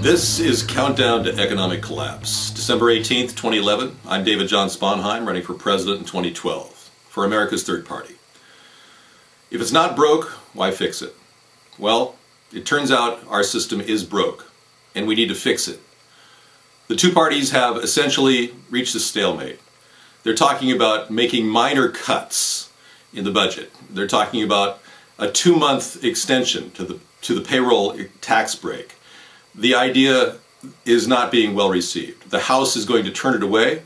This is Countdown to Economic Collapse. December 18th, 2011. I'm David John Sponheim, running for president in 2012 for America's Third Party. If it's not broke, why fix it? Well, it turns out our system is broke, and we need to fix it. The two parties have essentially reached a stalemate. They're talking about making minor cuts in the budget. They're talking about a 2-month extension to the payroll tax break. The idea is not being well received. The House is going to turn it away.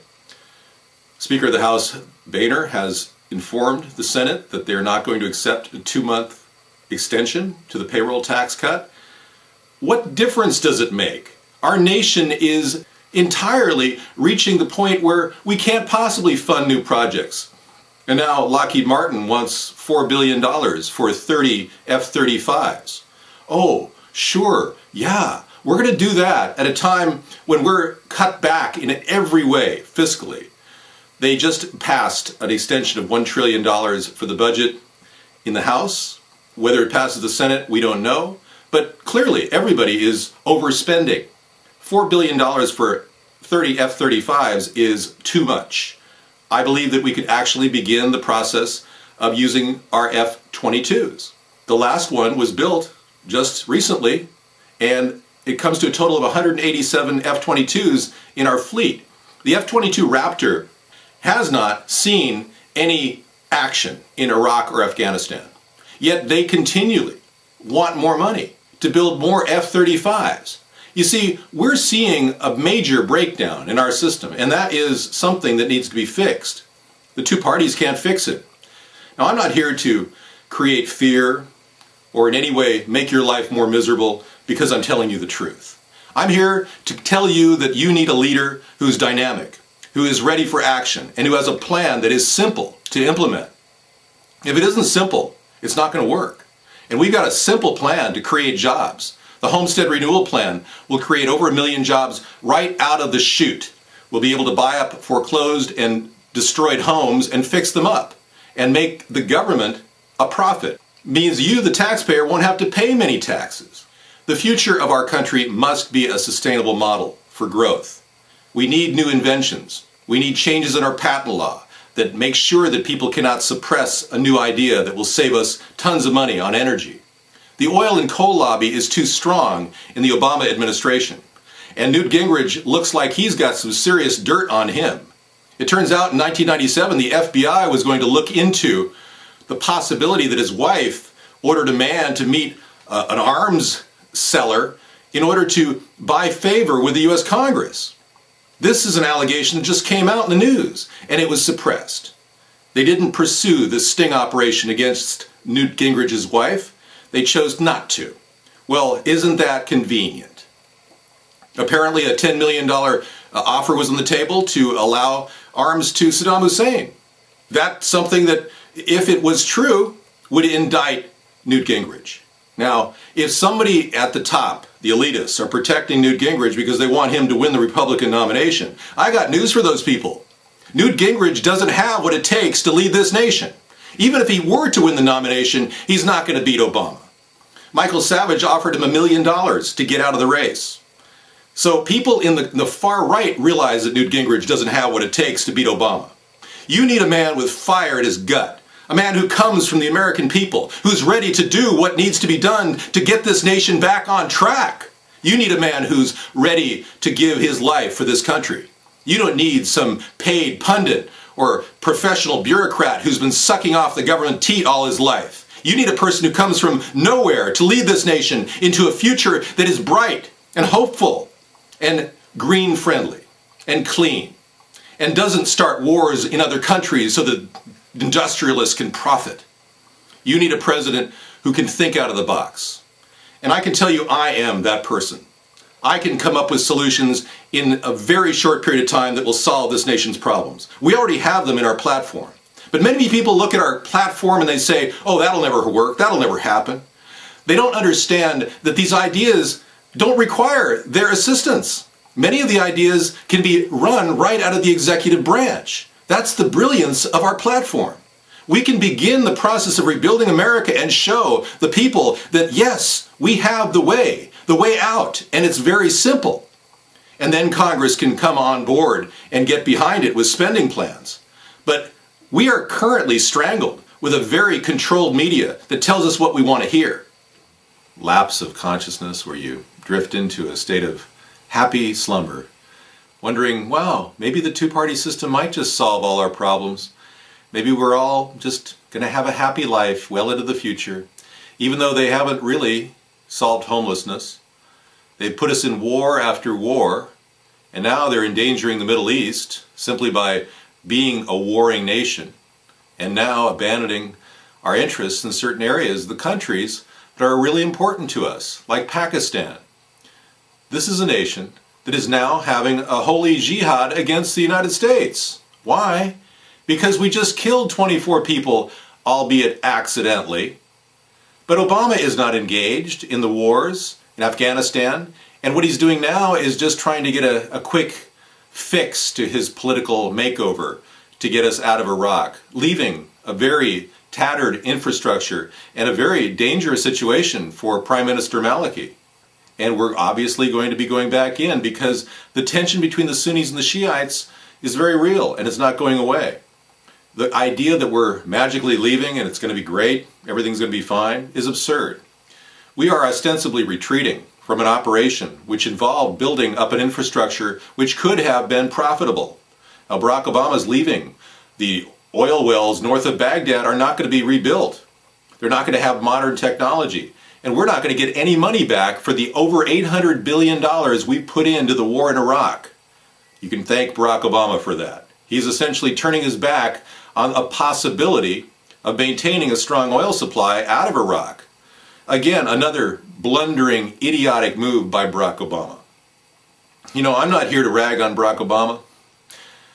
Speaker of the House, Boehner, has informed the Senate that they're not going to accept a 2-month extension to the payroll tax cut. What difference does it make? Our nation is entirely reaching the point where we can't possibly fund new projects. And now Lockheed Martin wants $4 billion for 30 F-35s. Oh, sure, yeah, we're going to do that at a time when we're cut back in every way fiscally. They just passed an extension of $1 trillion for the budget in the House. Whether it passes the Senate, we don't know. But clearly, everybody is overspending. $4 billion for 30 F-35s is too much. I believe that we could actually begin the process of using our F-22s. The last one was built just recently, and it comes to a total of 187 F-22s in our fleet. The F-22 Raptor has not seen any action in Iraq or Afghanistan. Yet they continually want more money to build more F-35s. You see, we're seeing a major breakdown in our system, and that is something that needs to be fixed. The two parties can't fix it. Now, I'm not here to create fear or in any way make your life more miserable because I'm telling you the truth. I'm here to tell you that you need a leader who's dynamic, who is ready for action, and who has a plan that is simple to implement. If it isn't simple, it's not going to work. And we've got a simple plan to create jobs. The Homestead Renewal Plan will create over 1 million jobs right out of the chute. We'll be able to buy up foreclosed and destroyed homes and fix them up and make the government a profit. Means you, the taxpayer, won't have to pay many taxes. The future of our country must be a sustainable model for growth. We need new inventions. We need changes in our patent law that make sure that people cannot suppress a new idea that will save us tons of money on energy. The oil and coal lobby is too strong in the Obama administration, and Newt Gingrich looks like he's got some serious dirt on him. It turns out in 1997 the FBI was going to look into the possibility that his wife ordered a man to meet an arms seller in order to buy favor with the U.S. Congress. This is an allegation that just came out in the news, and it was suppressed. They didn't pursue this sting operation against Newt Gingrich's wife. They chose not to. Well, isn't that convenient? Apparently a $10 million offer was on the table to allow arms to Saddam Hussein. That's something that, if it was true, would indict Newt Gingrich. Now, if somebody at the top, the elitists, are protecting Newt Gingrich because they want him to win the Republican nomination, I got news for those people. Newt Gingrich doesn't have what it takes to lead this nation. Even if he were to win the nomination, he's not going to beat Obama. Michael Savage offered him $1 million to get out of the race. So people in the far right realize that Newt Gingrich doesn't have what it takes to beat Obama. You need a man with fire in his gut, a man who comes from the American people, who's ready to do what needs to be done to get this nation back on track. You need a man who's ready to give his life for this country. You don't need some paid pundit or professional bureaucrat who's been sucking off the government teat all his life. You need a person who comes from nowhere to lead this nation into a future that is bright and hopeful and green friendly and clean and doesn't start wars in other countries so that industrialists can profit. You need a president who can think out of the box. And I can tell you I am that person. I can come up with solutions in a very short period of time that will solve this nation's problems. We already have them in our platform. But many people look at our platform and they say, oh, that'll never work, that'll never happen. They don't understand that these ideas don't require their assistance. Many of the ideas can be run right out of the executive branch. That's the brilliance of our platform. We can begin the process of rebuilding America and show the people that, yes, we have the way. the way out, and it's very simple. And then Congress can come on board and get behind it with spending plans. But we are currently strangled with a very controlled media that tells us what we want to hear. Lapse of consciousness where you drift into a state of happy slumber, wondering, wow, maybe the two-party system might just solve all our problems. Maybe we're all just going to have a happy life well into the future, even though they haven't really solved homelessness. They've put us in war after war, and now they're endangering the Middle East simply by being a warring nation, and now abandoning our interests in certain areas of the countries that are really important to us, like Pakistan. This is a nation that is now having a holy jihad against the United States. Why? Because we just killed 24 people, albeit accidentally. But Obama is not engaged in the wars in Afghanistan, and what he's doing now is just trying to get a quick fix to his political makeover to get us out of Iraq, leaving a very tattered infrastructure and a very dangerous situation for Prime Minister Maliki. And we're obviously going to be going back in because the tension between the Sunnis and the Shiites is very real and it's not going away. The idea that we're magically leaving and it's going to be great, everything's going to be fine, is absurd. We are ostensibly retreating from an operation which involved building up an infrastructure which could have been profitable. Now, Barack Obama's leaving. The oil wells north of Baghdad are not going to be rebuilt. They're not going to have modern technology. And we're not going to get any money back for the over $800 billion we put into the war in Iraq. You can thank Barack Obama for that. He's essentially turning his back on a possibility of maintaining a strong oil supply out of Iraq. Again, another blundering, idiotic move by Barack Obama. You know, I'm not here to rag on Barack Obama.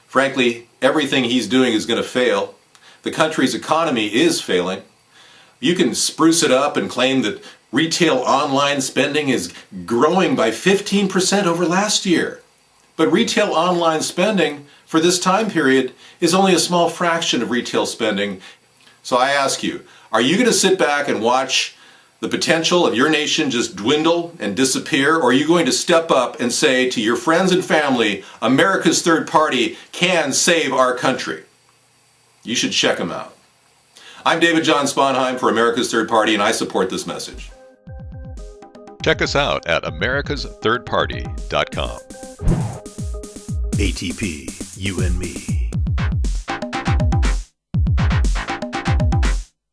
Frankly, everything he's doing is going to fail. The country's economy is failing. You can spruce it up and claim that retail online spending is growing by 15% over last year. But retail online spending for this time period is only a small fraction of retail spending. So I ask you, are you going to sit back and watch the potential of your nation just dwindle and disappear, or are you going to step up and say to your friends and family, America's third party can save our country? You should check them out. I'm David John Sponheim for America's Third Party, and I support this message. Check us out at americasthirdparty.com. ATP, you and me.